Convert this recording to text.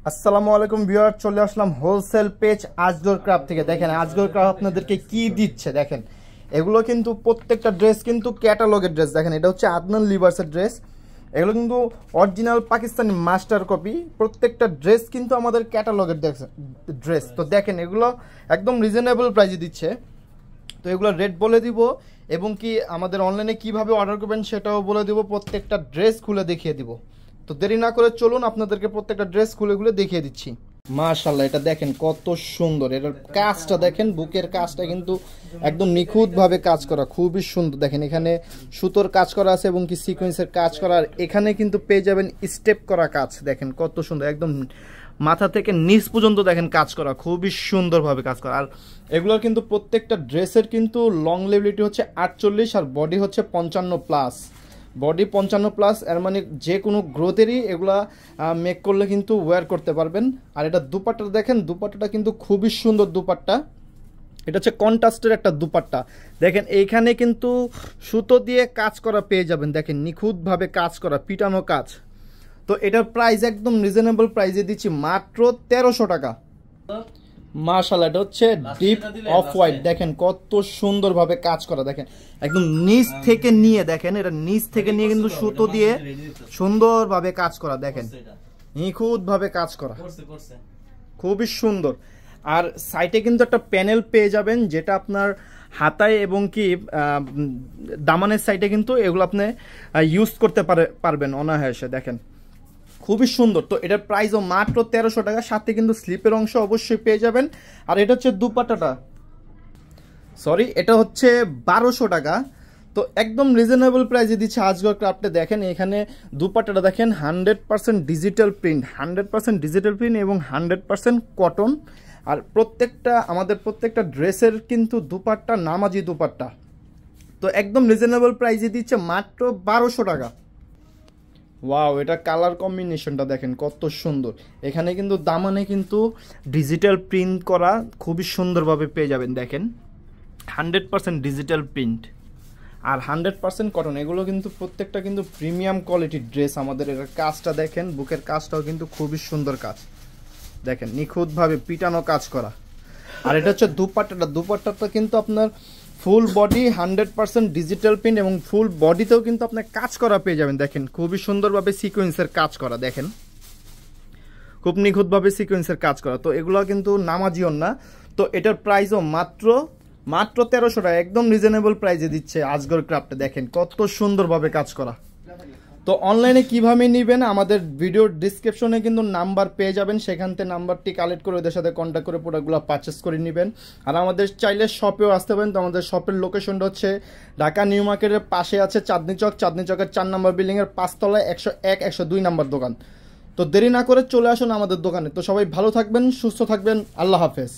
আসসালামু আলাইকুম ভিউয়ার, চলে আসলাম হোলসেল পেজ আজগর ক্রাফট থেকে। দেখেন আজগর ক্রাফট আপনাদেরকে কি দিচ্ছে দেখেন। এগুলো কিন্তু প্রত্যেকটা ড্রেস কিন্তু ক্যাটালগের ড্রেস। দেখেন এটা হচ্ছে আদনান লিভার্সের ড্রেস। এগুলো কিন্তু অরিজিনাল পাকিস্তানি মাস্টার কপি। প্রত্যেকটা ড্রেস কিন্তু আমাদের ক্যাটালগের ড্রেস। তো দেখেন এগুলো একদম রিজনেবল প্রাইসে দিচ্ছে। তো এগুলো রেট বলে দিব এবং কি আমাদের অনলাইনে কিভাবে অর্ডার করবেন সেটাও বলে দিব। প্রত্যেকটা ড্রেস খুলে দেখিয়ে দিব। তো দেরি না করে চলুন আপনাদেরকে প্রত্যেকটা ড্রেস খুলে খুলে দেখিয়ে দিচ্ছি। মাশাআল্লাহ, এটা দেখেন কত সুন্দর। এটার কাজটা দেখেন, বুকের কাজটা কিন্তু একদম নিখুঁতভাবে কাজ করা, খুবই সুন্দর। দেখেন এখানে সুতোর কাজ করা আছে এবং কি সিকোয়েন্সের কাজ করা। আর এখানে কিন্তু পেয়ে যাবেন স্টেপ করা কাজ। দেখেন কত সুন্দর, একদম মাথা থেকে নিচ পর্যন্ত দেখেন কাজ করা, খুবই সুন্দরভাবে কাজ করা। আর এগুলোর কিন্তু প্রত্যেকটা ড্রেসের কিন্তু লং লেভিলিটি হচ্ছে 48 আর বডি হচ্ছে 55+। বডি 55+, এর মানে যে কোনো গ্রোথেরই এগুলা মেক করলে কিন্তু ওয়্যার করতে পারবেন। আর এটা দুপাট্টা দেখেন, দুপাট্টাটা কিন্তু খুবই সুন্দর দুপাট্টা। এটা হচ্ছে কন্ট্রাস্টের একটা দুপাট্টা। দেখেন এইখানে কিন্তু সুতো দিয়ে কাজ করা পেয়ে যাবেন। দেখেন নিখুঁতভাবে কাজ করা, পিটানো কাজ। তো এটার প্রাইস একদম রিজনেবল প্রাইসে দিচ্ছি, মাত্র 1300 টাকা। মাশাআল্লাহ, এটা হচ্ছে ডিপ অফ হোয়াইট। দেখেন কত সুন্দরভাবে কাজ করা। দেখেন একদম নিচ থেকে নিয়ে, দেখেন এটা নিচ থেকে নিয়ে কিন্তু সুতো দিয়ে সুন্দরভাবে কাজ করা। দেখেন নিখুঁতভাবে কাজ করা, খুবই সুন্দর। আর সাইডে কিন্তু একটা প্যানেল পেয়ে যাবেন, যেটা আপনার হাতায় এবং কি দামানের সাইডে কিন্তু এগুলো আপনি ইউজ করতে পারবেন অনায়াসে। দেখেন খুবই সুন্দর। তো এটার প্রাইসও মাত্র 1300 টাকা। সাথে কিন্তু স্লিপের অংশ অবশ্যই পেয়ে যাবেন। আর এটা হচ্ছে দুপাট্টাটা, সরি এটা হচ্ছে 1200 টাকা। তো একদম রিজনেবল প্রাইসে দিচ্ছে আজগর ক্রাফটে। দেখেন এখানে দুপাট্টাটা দেখেন 100% ডিজিটাল প্রিন্ট, 100% ডিজিটাল প্রিন্ট এবং 100% কটন। আর আমাদের প্রত্যেকটা ড্রেসের কিন্তু দুপাট্টা নামাজি দুপাট্টা। তো একদম রিজনেবল প্রাইসে দিচ্ছে মাত্র 1200 টাকা। ওয়াও, এটা কালার কম্বিনেশনটা দেখেন কত সুন্দর। এখানে কিন্তু দামানে কিন্তু ডিজিটাল প্রিন্ট করা খুবই সুন্দরভাবে পেয়ে যাবেন। দেখেন 100% ডিজিটাল প্রিন্ট আর 100% কটন। এগুলো কিন্তু প্রত্যেকটা কিন্তু প্রিমিয়াম কোয়ালিটির ড্রেস আমাদের। এটার কাজটা দেখেন, বুকের কাজটাও কিন্তু খুবই সুন্দর কাজ। দেখেন নিখুঁতভাবে পিটানো কাজ করা। আর এটা হচ্ছে দুপাট্টাটা। দুপাট্টাটা কিন্তু আপনার ফুল বডি 100% ডিজিটাল প্রিন্ট এবং ফুল বডিতেও কিন্তু আপনার কাজ করা পেয়ে যাবেন। দেখেন খুবই সুন্দরভাবে সিকোয়েন্সের কাজ করা। দেখেন খুব নিখুঁতভাবে সিকোয়েন্সের কাজ করা। তো এগুলো কিন্তু নামাজিও না। তো এটার প্রাইসও মাত্র 1300 টাকা। একদম রিজনেবল প্রাইসে দিচ্ছে আজগর ক্রাফটে। দেখেন কত সুন্দরভাবে কাজ করা। তো অনলাইনে কিভাবে নেবেন, আমাদের ভিডিওর ডিসক্রিপশনে কিন্তু নাম্বার পেয়ে যাবেন। সেখান থেকে নাম্বারটি কালেক্ট করে ওদের সাথে কন্ট্যাক্ট করে প্রোডাক্টগুলো পারচেস করে নেবেন। আর আমাদের চাইলে শপেও আসতে পারেন। তো আমাদের শপের লোকেশনটা হচ্ছে ঢাকা নিউ মার্কেটের পাশে আছে চাঁদনি চক। চাঁদনি চকের 4 নম্বর বিল্ডিংয়ের 5 তলায় 101, 102 নম্বর দোকান। তো দেরি না করে চলে আসুন আমাদের দোকানে। তো সবাই ভালো থাকবেন, সুস্থ থাকবেন। আল্লাহ হাফেজ।